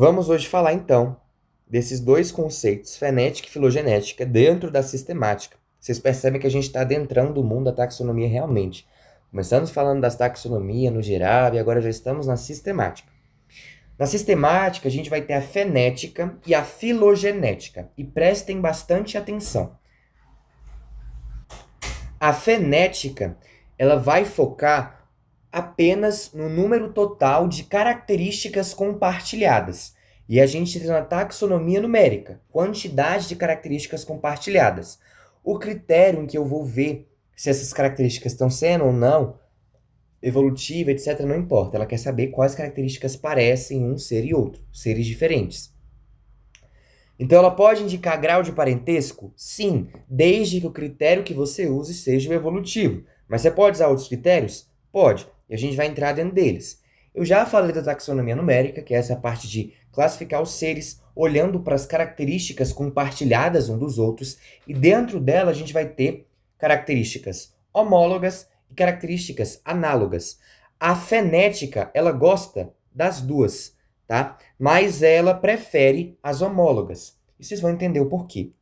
Vamos hoje falar então desses dois conceitos, fenética e filogenética, dentro da sistemática. Vocês percebem que a gente está adentrando o mundo da taxonomia realmente. Começamos falando das taxonomia no geral e agora já estamos na sistemática. Na sistemática, a gente vai ter a fenética e a filogenética. E prestem bastante atenção. A fenética, ela vai focar apenas no número total de características compartilhadas. E a gente tem uma taxonomia numérica, quantidade de características compartilhadas. O critério em que eu vou ver se essas características estão sendo ou não evolutiva, etc., não importa. Ela quer saber quais características parecem um ser e outro, seres diferentes. Então, ela pode indicar grau de parentesco? Sim, desde que o critério que você use seja o evolutivo. Mas você pode usar outros critérios? Pode, e a gente vai entrar dentro deles. Eu já falei da taxonomia numérica, que é essa parte de classificar os seres olhando para as características compartilhadas um dos outros, e dentro dela a gente vai ter características homólogas e características análogas. A fenética, ela gosta das duas, tá? Mas ela prefere as homólogas. E vocês vão entender o porquê.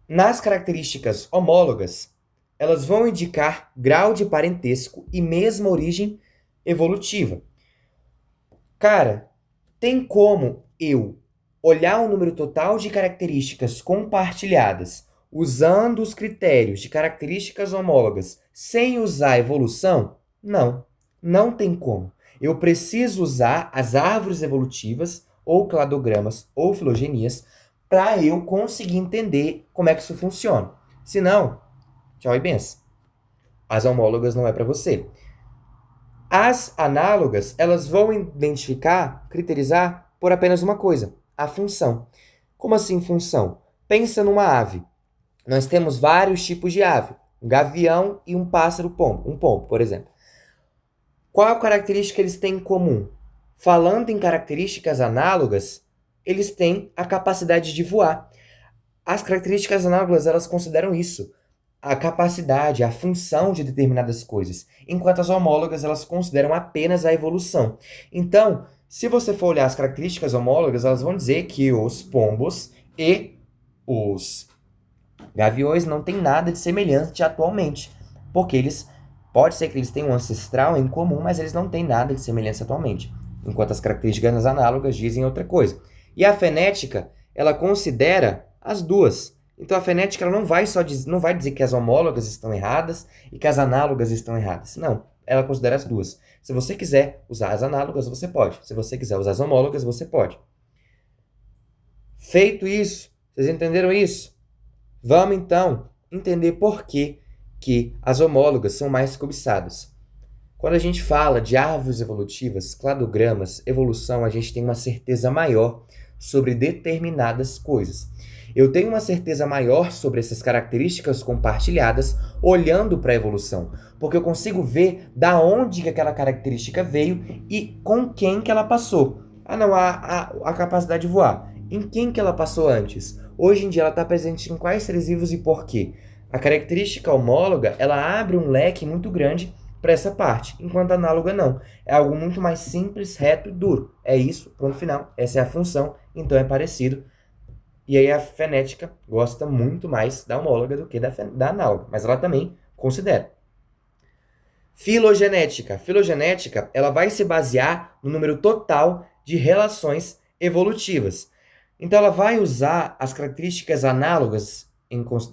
Nas características homólogas, elas vão indicar grau de parentesco e mesma origem evolutiva. Cara, tem como eu olhar o número total de características compartilhadas usando os critérios de características homólogas sem usar a evolução? Não, não tem como. Eu preciso usar as árvores evolutivas, ou cladogramas, ou filogenias, para eu conseguir entender como é que isso funciona. Se não, tchau e benção. As homólogas não é para você. As análogas, elas vão identificar, criterizar por apenas uma coisa, a função. Como assim função? Pensa numa ave. Nós temos vários tipos de ave, um gavião e um pássaro-pombo, um pombo, por exemplo. Qual característica eles têm em comum? Falando em características análogas, eles têm a capacidade de voar. As características análogas, elas consideram isso, a capacidade, a função de determinadas coisas, enquanto as homólogas, elas consideram apenas a evolução. Então, se você for olhar as características homólogas, elas vão dizer que os pombos e os gaviões não têm nada de semelhante atualmente, porque eles, pode ser que eles tenham um ancestral em comum, mas eles não têm nada de semelhança atualmente, enquanto as características análogas dizem outra coisa. E a fenética, ela considera as duas. Então a fenética ela não vai dizer que as homólogas estão erradas e que as análogas estão erradas. Não, ela considera as duas. Se você quiser usar as análogas, você pode. Se você quiser usar as homólogas, você pode. Feito isso, vocês entenderam isso? Vamos então entender por que as homólogas são mais cobiçadas. Quando a gente fala de árvores evolutivas, cladogramas, evolução, a gente tem uma certeza maior sobre determinadas coisas. Eu tenho uma certeza maior sobre essas características compartilhadas olhando para a evolução, porque eu consigo ver da onde que aquela característica veio e com quem que ela passou. Ah, não, a capacidade de voar. Em quem que ela passou antes? Hoje em dia ela está presente em quais seres vivos e por quê? A característica homóloga, ela abre um leque muito grande para essa parte, enquanto a análoga não. É algo muito mais simples, reto e duro. É isso, ponto final. Essa é a função, então é parecido. E aí a fenética gosta muito mais da homóloga do que da análoga, mas ela também considera. Filogenética. Filogenética, ela vai se basear no número total de relações evolutivas. Então ela vai usar as características análogas,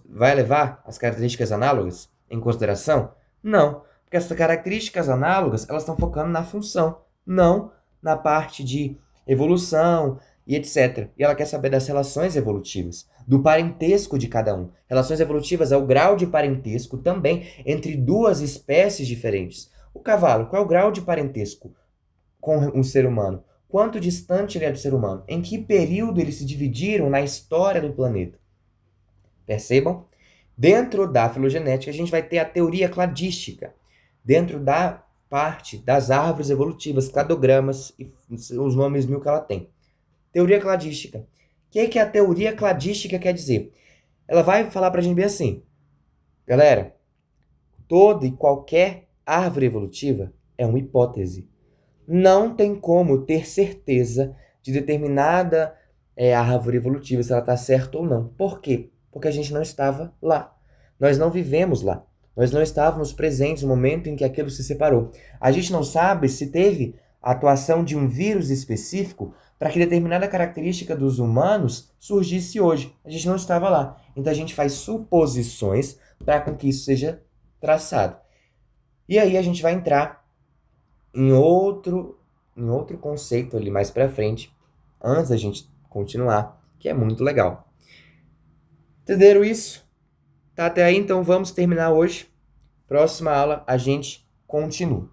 vai levar as características análogas em consideração? Não, porque essas características análogas, elas estão focando na função, não na parte de evolução e etc. E ela quer saber das relações evolutivas, do parentesco de cada um. Relações evolutivas é o grau de parentesco também entre duas espécies diferentes. O cavalo, qual é o grau de parentesco com um ser humano? Quanto distante ele é do ser humano? Em que período eles se dividiram na história do planeta? Percebam? Dentro da filogenética, a gente vai ter a teoria cladística. Dentro da parte das árvores evolutivas, cladogramas e os nomes mil que ela tem. Teoria cladística. O que a teoria cladística quer dizer? Ela vai falar pra gente bem assim. Galera, toda e qualquer árvore evolutiva é uma hipótese. não tem como ter certeza de determinada árvore evolutiva, se ela está certa ou não. Por quê? Porque a gente não estava lá. Nós não vivemos lá. Nós não estávamos presentes no momento em que aquilo se separou. A gente não sabe se teve a atuação de um vírus específico para que determinada característica dos humanos surgisse hoje. A gente não estava lá. Então a gente faz suposições para com que isso seja traçado. E aí a gente vai entrar em outro conceito ali mais pra frente, antes da gente continuar, que é muito legal. Entenderam isso? Tá até aí, então vamos terminar hoje. Próxima aula a gente continua.